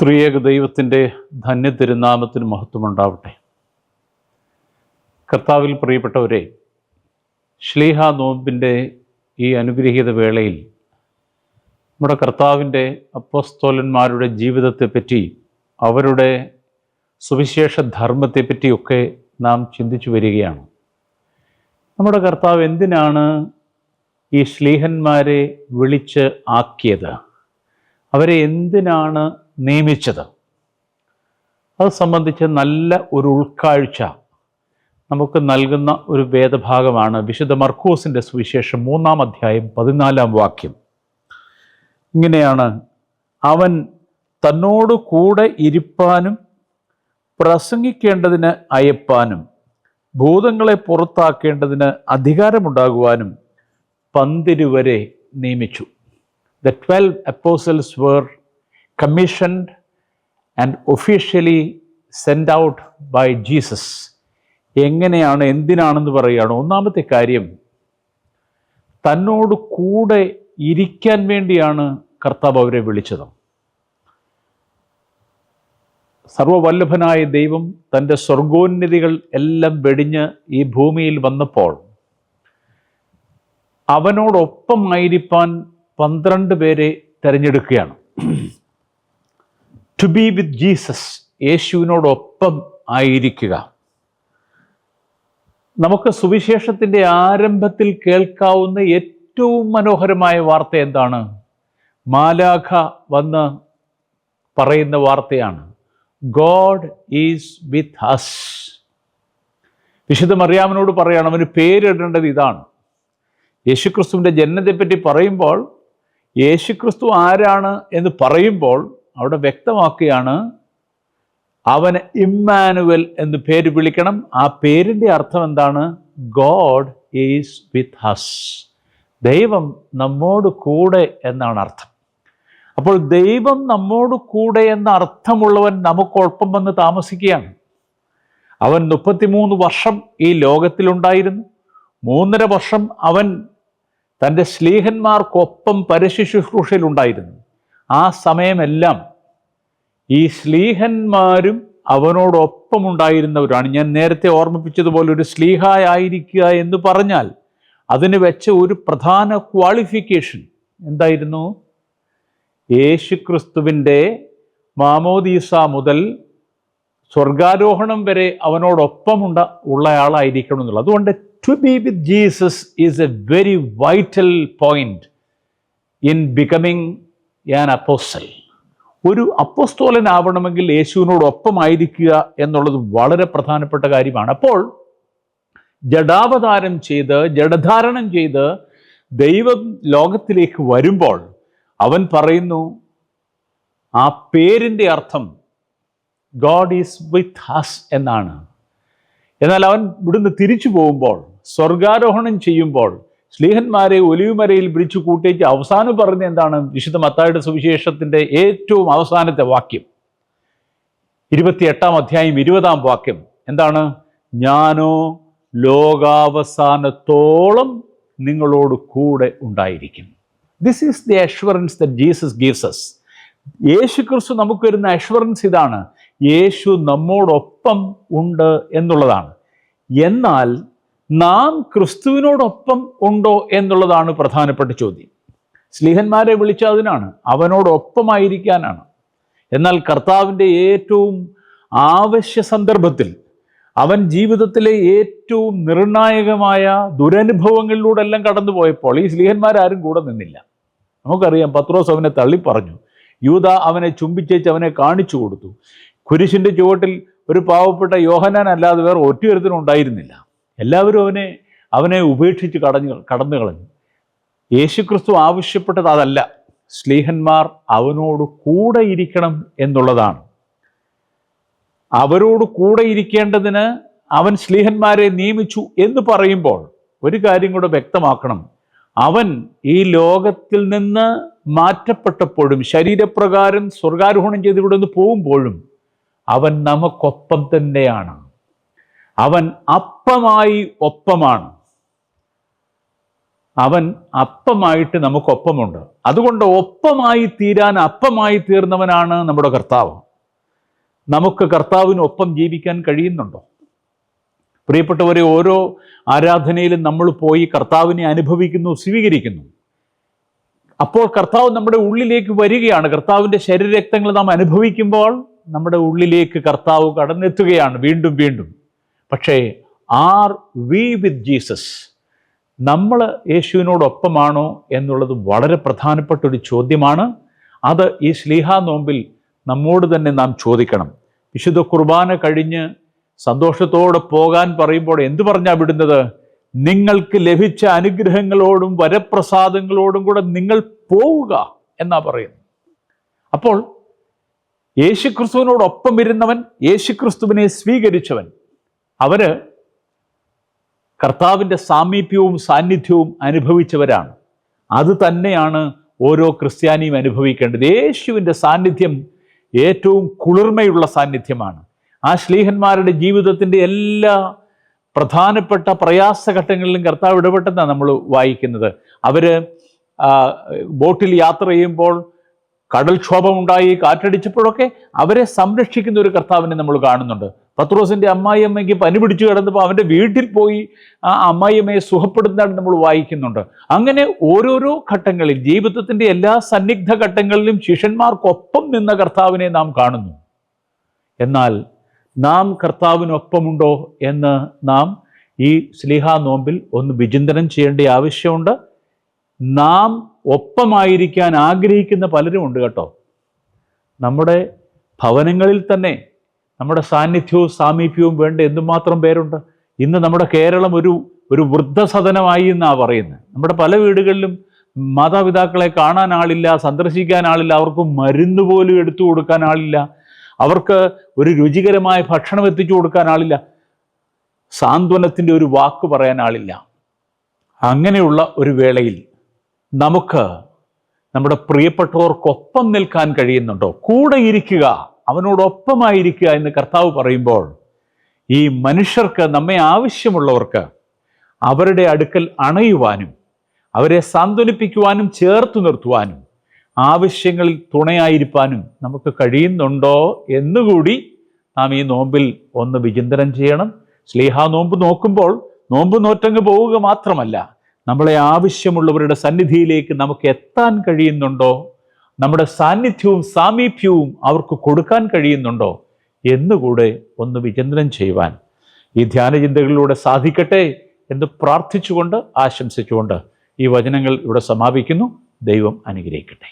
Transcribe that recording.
ത്രിയേക ദൈവത്തിൻ്റെ ധന്യ തിരുനാമത്തിന് മഹത്വമുണ്ടാവട്ടെ. കർത്താവിൽ പ്രിയപ്പെട്ടവരെ, ശ്ലീഹ നോമ്പിൻ്റെ ഈ അനുഗ്രഹീത വേളയിൽ നമ്മുടെ കർത്താവിൻ്റെ അപ്പോസ്തലന്മാരുടെ ജീവിതത്തെപ്പറ്റി, അവരുടെ സുവിശേഷ ധർമ്മത്തെപ്പറ്റിയൊക്കെ നാം ചിന്തിച്ചു വരികയാണ്. നമ്മുടെ കർത്താവ് എന്തിനാണ് ഈ ശ്ലീഹന്മാരെ വിളിച്ച് ആക്കിയത്? അവരെ എന്തിനാണ് നിയമിച്ചത്? അത് സംബന്ധിച്ച് നല്ല ഒരു ഉൾക്കാഴ്ച നമുക്ക് നൽകുന്ന ഒരു വേദഭാഗമാണ് വിശുദ്ധ മർക്കോസിൻ്റെ സുവിശേഷം 3-ാം അധ്യായം 14-ാം വാക്യം. ഇങ്ങനെയാണ്: അവൻ തന്നോട് കൂടെ ഇരിപ്പാനും പ്രസംഗിക്കേണ്ടതിന് അയപ്പാനും ഭൂതങ്ങളെ പുറത്താക്കേണ്ടതിന് അധികാരമുണ്ടാകുവാനും 12 വരെ നിയമിച്ചു. The 12 apostles were commissioned and officially sent out by Jesus. എങ്ങനെയാണ്, എന്തിനാണെന്ന് പറയുകയാണ്. ഒന്നാമത്തെ കാര്യം, തന്നോട് കൂടെ ഇരിക്കാൻ വേണ്ടിയാണ് കർത്താവ് അവരെ വിളിച്ചത്. സർവവല്ലഭനായ ദൈവം തൻ്റെ സ്വർഗോന്നതികൾ എല്ലാം വെടിഞ്ഞ് ഈ ഭൂമിയിൽ വന്നപ്പോൾ അവനോടൊപ്പമായിരിക്കാൻ 12 പേരെ തിരഞ്ഞെടുക്കുകയാണ്. ടു ബി വിത്ത് ജീസസ്, യേശുവിനോടൊപ്പം ആയിരിക്കുക. നമുക്ക് സുവിശേഷത്തിൻ്റെ ആരംഭത്തിൽ കേൾക്കാവുന്ന ഏറ്റവും മനോഹരമായ വാർത്ത എന്താണ്? മാലാഖ വന്ന് പറയുന്ന വാർത്തയാണ്, ഗോഡ് ഈസ് വിത്ത് അസ്. വിശുദ്ധ മറിയാമിനോട് പറയാണ്, അവന് പേരിടേണ്ടത് ഇതാണ്. യേശുക്രിസ്തുവിൻ്റെ ജനനത്തെപ്പറ്റി പറയുമ്പോൾ, യേശുക്രിസ്തു ആരാണ് എന്ന് പറയുമ്പോൾ അവിടെ വ്യക്തമാക്കുകയാണ്, അവന് ഇമ്മാനുവൽ എന്ന് പേര് വിളിക്കണം. ആ പേരിൻ്റെ അർത്ഥം എന്താണ്? God is with us. ദൈവം നമ്മോട് കൂടെ എന്നാണ് അർത്ഥം. അപ്പോൾ ദൈവം നമ്മോട് കൂടെ എന്ന അർത്ഥമുള്ളവൻ നമുക്കൊപ്പം വന്ന് താമസിക്കുകയാണ്. അവൻ 33 വർഷം ഈ ലോകത്തിലുണ്ടായിരുന്നു. 3.5 വർഷം അവൻ തൻ്റെ ശ്ലീഹന്മാർക്കൊപ്പം പരശുശ്രൂഷയിലുണ്ടായിരുന്നു. ആ സമയമെല്ലാം ഈ ശ്ലീഹന്മാരും അവനോടൊപ്പം ഉണ്ടായിരുന്നവരാണ്. ഞാൻ നേരത്തെ ഓർമ്മിപ്പിച്ചതുപോലെ, ഒരു ശ്ലീഹായിരിക്കുക എന്ന് പറഞ്ഞാൽ അതിന് വെച്ച ഒരു പ്രധാന ക്വാളിഫിക്കേഷൻ എന്തായിരുന്നു? യേശുക്രിസ്തുവിൻ്റെ മാമോദീസ മുതൽ സ്വർഗാരോഹണം വരെ അവനോടൊപ്പം ഉള്ളയാളായിരിക്കണം എന്നുള്ളത്. അതുകൊണ്ട് to be with Jesus is a very vital point in becoming an apostle. ഒരു അപ്പോസ്തോലനാവണമെങ്കിൽ യേശുവിനോടൊപ്പമായിരിക്കുക എന്നുള്ളത് വളരെ പ്രധാനപ്പെട്ട കാര്യമാണ്. അപ്പോൾ ജഡധാരണം ചെയ്ത് ദൈവം ലോകത്തിലേക്ക് വരുമ്പോൾ അവൻ പറയുന്നു, ആ പേരിൻ്റെ അർത്ഥം ഗോഡ് ഈസ് വിത്ത് അസ് എന്നാണ്. എന്നാൽ അവൻ ഇവിടുന്ന് തിരിച്ചു പോകുമ്പോൾ, സ്വർഗാരോഹണം ചെയ്യുമ്പോൾ, ശ്ലീഹന്മാരെ ഒലിവുമരയിൽ വിളിച്ചു കൂട്ടിച്ച് അവസാനം പറഞ്ഞ എന്താണ്? വിശുദ്ധ മത്തായിയുടെ സുവിശേഷത്തിൻ്റെ ഏറ്റവും അവസാനത്തെ വാക്യം, 28-ാം അധ്യായം 20-ാം വാക്യം എന്താണ്? ഞാനോ ലോകാവസാനത്തോളം നിങ്ങളോട് കൂടെ ഉണ്ടായിരിക്കും. This is the assurance that Jesus gives us. യേശുക്രിസ്തു നമുക്ക് വരുന്ന അഷ്വറൻസ് ഇതാണ്, യേശു നമ്മോടൊപ്പം ഉണ്ട് എന്നുള്ളതാണ്. എന്നാൽ നാം ക്രിസ്തുവിനോടൊപ്പം ഉണ്ടോ എന്നുള്ളതാണ് പ്രധാനപ്പെട്ട ചോദ്യം. ശ്ലീഹന്മാരെ വിളിച്ച അതിനാണ്, അവനോടൊപ്പമായിരിക്കാനാണ്. എന്നാൽ കർത്താവിൻ്റെ ഏറ്റവും ആവശ്യ സന്ദർഭത്തിൽ, അവൻ ജീവിതത്തിലെ ഏറ്റവും നിർണായകമായ ദുരനുഭവങ്ങളിലൂടെ എല്ലാം കടന്നുപോയപ്പോൾ ഈ ശ്ലീഹന്മാരാരും കൂടെ നിന്നില്ല. നമുക്കറിയാം, പത്രോസ് അവനെ തള്ളിപ്പറഞ്ഞു. യൂദ അവനെ ചുംബിച്ചേച്ച് അവനെ കാണിച്ചു കൊടുത്തു. കുരിശിൻ്റെ ചുവട്ടിൽ ഒരു പാവപ്പെട്ട യോഹന്നാൻ അല്ലാതെ വേറെ ഒറ്റയൊരുത്തനും ഉണ്ടായിരുന്നില്ല. എല്ലാവരും അവനെ ഉപേക്ഷിച്ച് കടന്നു കളഞ്ഞു. യേശുക്രിസ്തു ആവശ്യപ്പെട്ടത് അതല്ല, ശ്ലീഹന്മാർ അവനോട് കൂടെ ഇരിക്കണം എന്നുള്ളതാണ്. അവരോട് കൂടെ ഇരിക്കേണ്ടതിന് അവൻ ശ്ലീഹന്മാരെ നിയമിച്ചു എന്ന് പറയുമ്പോൾ ഒരു കാര്യം കൂടെ വ്യക്തമാക്കണം. അവൻ ഈ ലോകത്തിൽ നിന്ന് മാറ്റപ്പെട്ടപ്പോഴും, ശരീരപ്രകാരം സ്വർഗാരോഹണം ചെയ്ത് ഇവിടെ നിന്ന് പോകുമ്പോഴും അവൻ നമുക്കൊപ്പം തന്നെയാണ്. അവൻ അപ്പമായി ഒപ്പമാണ്. അവൻ അപ്പമായിട്ട് നമുക്കൊപ്പമുണ്ട്. അതുകൊണ്ട് ഒപ്പമായി തീരാൻ അപ്പമായി തീർന്നവനാണ് നമ്മുടെ കർത്താവ്. നമുക്ക് കർത്താവിനൊപ്പം ജീവിക്കാൻ കഴിയുന്നുണ്ടോ? പ്രിയപ്പെട്ടവരെ, ഓരോ ആരാധനയിലും നമ്മൾ പോയി കർത്താവിനെ അനുഭവിക്കുന്നു, സ്വീകരിക്കുന്നു. അപ്പോൾ കർത്താവ് നമ്മുടെ ഉള്ളിലേക്ക് വരികയാണ്. കർത്താവിൻ്റെ ശരീരരക്തങ്ങൾ നാം അനുഭവിക്കുമ്പോൾ നമ്മുടെ ഉള്ളിലേക്ക് കർത്താവ് കടന്നെത്തുകയാണ് വീണ്ടും വീണ്ടും. പക്ഷേ ആർ വി വിത്ത് ജീസസ്? നമ്മൾ യേശുവിനോടൊപ്പമാണോ എന്നുള്ളത് വളരെ പ്രധാനപ്പെട്ട ഒരു ചോദ്യമാണ്. അത് ഈ ശ്ലീഹാ നോമ്പിൽ നമ്മോട് തന്നെ നാം ചോദിക്കണം. വിശുദ്ധ കുർബാന കഴിഞ്ഞ് സന്തോഷത്തോടെ പോകാൻ പറയുമ്പോൾ എന്തു പറഞ്ഞാ വിടുന്നത്? നിങ്ങൾക്ക് ലഭിച്ച അനുഗ്രഹങ്ങളോടും വരപ്രസാദങ്ങളോടും കൂടെ നിങ്ങൾ പോവുക എന്നാ പറയുന്നത്. അപ്പോൾ യേശുക്രിസ്തുവിനോടൊപ്പം ഇരുന്നവൻ, യേശുക്രിസ്തുവിനെ സ്വീകരിച്ചവൻ, അവര് കർത്താവിൻ്റെ സാമീപ്യവും സാന്നിധ്യവും അനുഭവിച്ചവരാണ്. അത് തന്നെയാണ് ഓരോ ക്രിസ്ത്യാനിയും അനുഭവിക്കേണ്ടത്. യേശുവിൻ്റെ സാന്നിധ്യം ഏറ്റവും കുളിർമയുള്ള സാന്നിധ്യമാണ്. ആ ശ്ലീഹന്മാരുടെ ജീവിതത്തിൻ്റെ എല്ലാ പ്രധാനപ്പെട്ട പ്രയാസഘട്ടങ്ങളിലും കർത്താവ് ഇടപെട്ടെന്നാണ് നമ്മൾ വായിക്കുന്നത്. അവർ ബോട്ടിൽ യാത്ര ചെയ്യുമ്പോൾ കടൽക്ഷോഭമുണ്ടായി, കാറ്റടിച്ചപ്പോഴൊക്കെ അവരെ സംരക്ഷിക്കുന്ന ഒരു കർത്താവിനെ നമ്മൾ കാണുന്നുണ്ട്. പത്രോസിൻ്റെ അമ്മായിയമ്മയ്ക്ക് പനി പിടിച്ചു കിടന്നപ്പോൾ അവൻ്റെ വീട്ടിൽ പോയി ആ അമ്മായിയമ്മയെ സുഖപ്പെടുന്നതായിട്ട് നമ്മൾ വായിക്കുന്നുണ്ട്. അങ്ങനെ ഓരോരോ ഘട്ടങ്ങളിൽ, ജീവിതത്തിൻ്റെ എല്ലാ സന്നിഗ്ധ ഘട്ടങ്ങളിലും ശിഷ്യന്മാർക്കൊപ്പം നിന്ന കർത്താവിനെ നാം കാണുന്നു. എന്നാൽ നാം കർത്താവിനൊപ്പമുണ്ടോ എന്ന് നാം ഈ ശ്ലീഹാ നോമ്പിൽ ഒന്ന് വിചിന്തനം ചെയ്യേണ്ട ആവശ്യമുണ്ട്. നാം ഒപ്പമായിരിക്കാൻ ആഗ്രഹിക്കുന്ന പലരും ഉണ്ട് കേട്ടോ. നമ്മുടെ ഭവനങ്ങളിൽ തന്നെ നമ്മുടെ സാന്നിധ്യവും സാമീപ്യവും വേണ്ട എന്തുമാത്രം പേരുണ്ട്. ഇന്ന് നമ്മുടെ കേരളം ഒരു വൃദ്ധസദനമായി എന്നാണ് പറയുന്നത്. നമ്മുടെ പല വീടുകളിലും മാതാപിതാക്കളെ കാണാൻ ആളില്ല, സന്ദർശിക്കാൻ ആളില്ല, അവർക്ക് മരുന്ന് പോലും എടുത്തു കൊടുക്കാൻ ആളില്ല, അവർക്ക് ഒരു രുചികരമായ ഭക്ഷണം എത്തിച്ചു കൊടുക്കാൻ ആളില്ല, സാന്ത്വനത്തിൻ്റെ ഒരു വാക്ക് പറയാൻ ആളില്ല. അങ്ങനെയുള്ള ഒരു വേളയിൽ നമുക്ക് നമ്മുടെ പ്രിയപ്പെട്ടവർക്കൊപ്പം നിൽക്കാൻ കഴിയുന്നുണ്ടോ? കൂടെ ഇരിക്കുക, അവനോടൊപ്പമായിരിക്കുക എന്ന് കർത്താവ് പറയുമ്പോൾ, ഈ മനുഷ്യർക്ക്, നമ്മെ ആവശ്യമുള്ളവർക്ക് അവരുടെ അടുക്കൽ അണയുവാനും അവരെ സാന്ത്വനിപ്പിക്കുവാനും ചേർത്ത് നിർത്തുവാനും ആവശ്യങ്ങളിൽ തുണയായിരിക്കാനും നമുക്ക് കഴിയുന്നുണ്ടോ എന്നുകൂടി നാം ഈ നോമ്പിൽ ഒന്ന് വിചിന്തനം ചെയ്യണം. ശ്ലീഹാ നോമ്പ് നോക്കുമ്പോൾ നോമ്പ് നോറ്റങ്ങ് പോവുക മാത്രമല്ല, നമ്മളെ ആവശ്യമുള്ളവരുടെ സന്നിധിയിലേക്ക് നമുക്ക് എത്താൻ കഴിയുന്നുണ്ടോ, നമ്മുടെ സാന്നിധ്യവും സാമീപ്യവും അവർക്ക് കൊടുക്കാൻ കഴിയുന്നുണ്ടോ എന്നുകൂടെ ഒന്ന് വിചിന്തനം ചെയ്യുവാൻ ഈ ധ്യാനചിന്തകളിലൂടെ സാധിക്കട്ടെ എന്ന് പ്രാർത്ഥിച്ചുകൊണ്ട്, ആശംസിച്ചുകൊണ്ട് ഈ വചനങ്ങൾ ഇവിടെ സമാപിക്കുന്നു. ദൈവം അനുഗ്രഹിക്കട്ടെ.